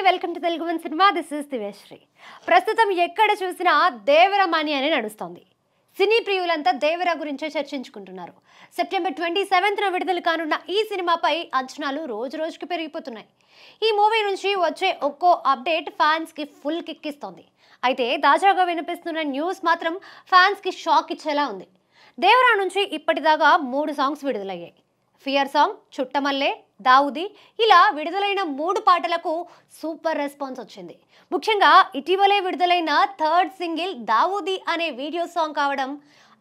Welcome to Telugu one cinema. This is Divyasri. ప్రస్తుతం ఎక్కడ చూసినా దేవర మాని అనే నడుస్తోంది. సినీ ప్రియులంతా దేవర గురించే చర్చించుకుంటున్నారు. సెప్టెంబర్ 27న విడుదల కానున్న ఈ సినిమాపై అంచనాలు రోజు రోజుకి పెరిగిపోతున్నాయి. ఈ మూవీ నుంచి వచ్చే ఒక్కో అప్డేట్ ఫ్యాన్స్ కి ఫుల్ కిక్ ఇస్తోంది. అయితే తాజాగా వినిపిస్తున్న న్యూస్ మాత్రం ఫ్యాన్స్ కి షాక్ ఇచ్చేలా ఉంది. దేవర నుంచి ఇప్పటిదాకా 3 సాంగ్స్ విడుదలయ్యాయి. ఫియర్ సాంగ్, చుట్టమల్లే, దావుది ఇలా విడుదలైన 3 పాటలకు సూపర్ రెస్పాన్స్ వచ్చింది. ముఖ్యంగా ఇటీవలే విడుదలైన థర్డ్ సింగిల్ దావుది అనే వీడియో సాంగ్ కావడం,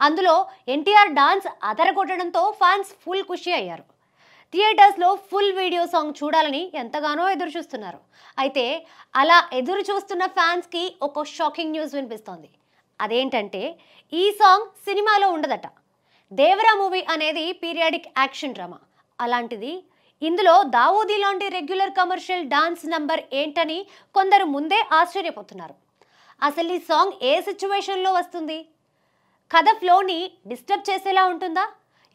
అందులో ఎన్టీఆర్ డాన్స్ అదరగొట్టడంతో ఫ్యాన్స్ ఫుల్ ఖుషి అయ్యారు. థియేటర్స్లో ఫుల్ వీడియో సాంగ్ చూడాలని ఎంతగానో ఎదురు చూస్తున్నారు. అయితే అలా ఎదురు చూస్తున్న ఫ్యాన్స్కి ఒక షాకింగ్ న్యూస్ వినిపిస్తోంది. అదేంటంటే ఈ సాంగ్ సినిమాలో ఉండదట. దేవరా మూవీ అనేది పీరియాడిక్ యాక్షన్ డ్రామా. అలాంటిది ఇందులో దావూదీ లాంటి రెగ్యులర్ కమర్షియల్ డాన్స్ నంబర్ ఏంటని కొందరు ముందే ఆశ్చర్యపోతున్నారు. అసలు ఈ సాంగ్ ఏ సిచ్యువేషన్లో వస్తుంది? కథ ఫ్లోని డిస్టర్బ్ చేసేలా ఉంటుందా?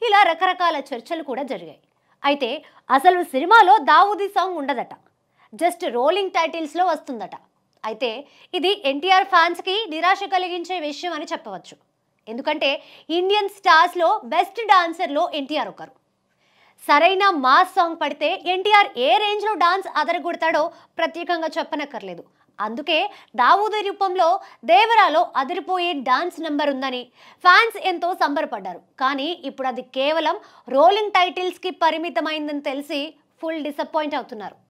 ఇలా రకరకాల చర్చలు కూడా జరిగాయి. అయితే అసలు సినిమాలో దావూదీ సాంగ్ ఉండదట. జస్ట్ రోలింగ్ టైటిల్స్లో వస్తుందట. అయితే ఇది ఎన్టీఆర్ ఫ్యాన్స్కి నిరాశ కలిగించే విషయం అని చెప్పవచ్చు. ఎందుకంటే ఇండియన్ స్టార్స్లో బెస్ట్ డాన్సర్లో ఎన్టీఆర్ ఒకరు. సరైన మాస్ సాంగ్ పడితే ఎన్టీఆర్ ఏ రేంజ్లో డాన్స్ అదరగొడతాడో ప్రత్యేకంగా చెప్పనక్కర్లేదు. అందుకే దావూది రూపంలో దేవరాలో అదిరిపోయే డాన్స్ నెంబర్ ఉందని ఫ్యాన్స్ ఎంతో సంబరపడ్డారు. కానీ ఇప్పుడు అది కేవలం రోలింగ్ టైటిల్స్కి పరిమితమైందని తెలిసి ఫుల్ డిసప్పాయింట్ అవుతున్నారు.